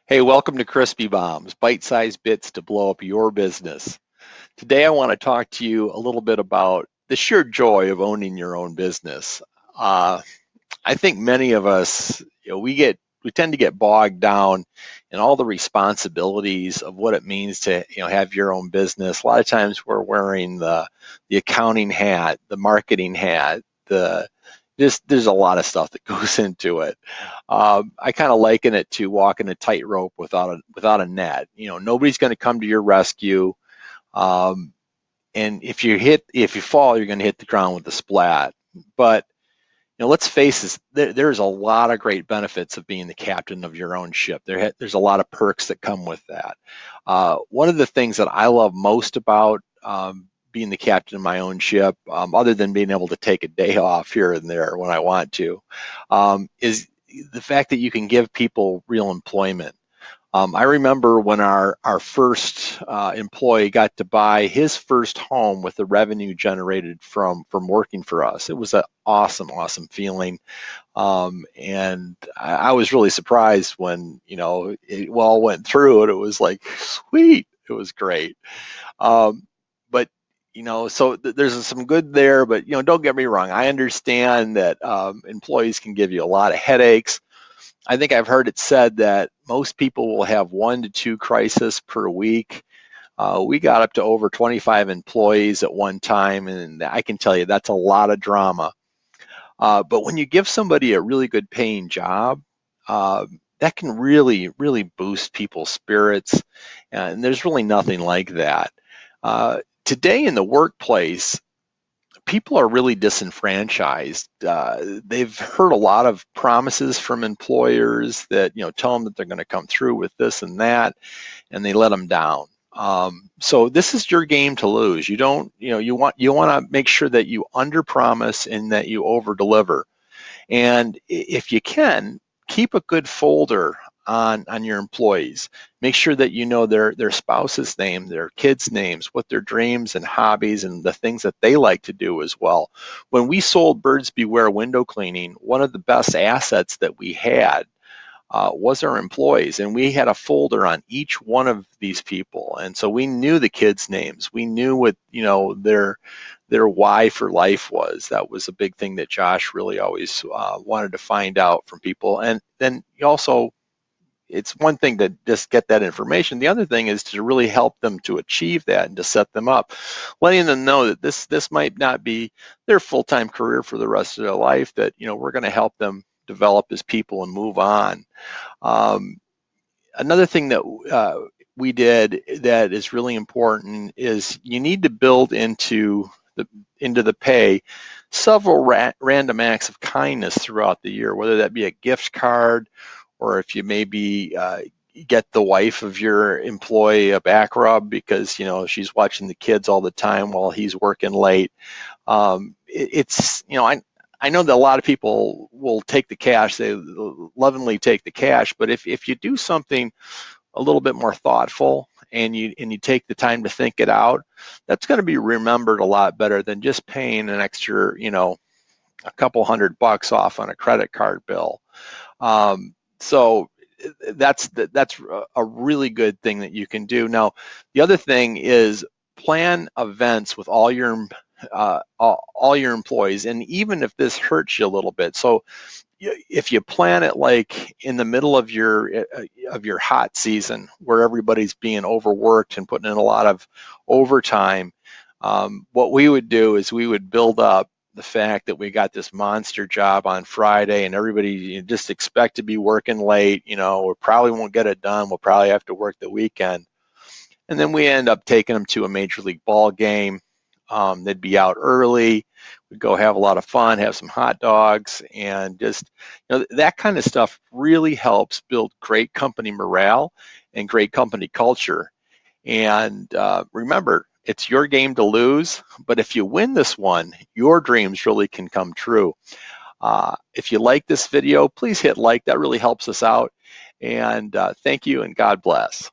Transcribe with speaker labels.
Speaker 1: Hey, welcome to Crispy Bombs, bite-sized bits to blow up your business. Today I want to talk to you a little bit about the sheer joy of owning your own business. Uh, I think many of us, we tend to get bogged down in all the responsibilities of what it means to, have your own business. A lot of times we're wearing the accounting hat, the marketing hat, the just there's a lot of stuff that goes into it. I kind of liken it to walking a tightrope without a net. Nobody's going to come to your rescue. Um, and if you fall, you're going to hit the ground with a splat. But let's face this, there's a lot of great benefits of being the captain of your own ship. There's a lot of perks that come with that. One of the things that I love most about being the captain of my own ship, other than being able to take a day off here and there when I want to, is the fact that you can give people real employment. I remember when our first employee got to buy his first home with the revenue generated from working for us. It was an awesome feeling, and I was really surprised when it all went through, and it was like sweet. It was great. But so there's some good there, but don't get me wrong. I understand that employees can give you a lot of headaches. I think I've heard it said that most people will have 1 to 2 crises per week. We got up to over 25 employees at one time, and I can tell you that's a lot of drama. But when you give somebody a really good paying job, that can really boost people's spirits, and there's really nothing like that. Today in the workplace, people are really disenfranchised. They've heard a lot of promises from employers that tell them that they're going to come through with this and that, and they let them down. So this is your game to lose. You don't, you want to make sure that you underpromise and that you overdeliver. And if you can, keep a good folder on your employees. Make sure that you know their spouse's name, their kids' names, what their dreams and hobbies and the things that they like to do as well. When we sold Birds Beware window cleaning, one of the best assets that we had was our employees, and we had a folder on each one of these people, and so we knew the kids' names. We knew what their why for life was. That was a big thing that Josh really always wanted to find out from people. And then you also, it's one thing to just get that information. The other thing is to really help them to achieve that and to set them up, letting them know that this might not be their full-time career for the rest of their life, that we're going to help them develop as people and move on. Another thing that we did that is really important is you need to build into the pay several random acts of kindness throughout the year, whether that be a gift card, or if you maybe get the wife of your employee a back rub because she's watching the kids all the time while he's working late. It's I know that a lot of people will take the cash, they lovingly take the cash, but if you do something a little bit more thoughtful and you take the time to think it out, that's going to be remembered a lot better than just paying an extra, a couple $100 off on a credit card bill. So that's a really good thing that you can do. Now, the other thing is plan events with all your employees, and even if this hurts you a little bit. So if you plan it like in the middle of your hot season where everybody's being overworked and putting in a lot of overtime, what we would do is we would build up the fact that we got this monster job on Friday and everybody just expect to be working late. We probably won't get it done. We'll probably have to work the weekend. And then we end up taking them to a major league ball game. They'd be out early. We'd go have a lot of fun, have some hot dogs, and just that kind of stuff really helps build great company morale and great company culture. And remember, it's your game to lose, but if you win this one, your dreams really can come true. If you like this video, please hit like. That really helps us out. And thank you, and God bless.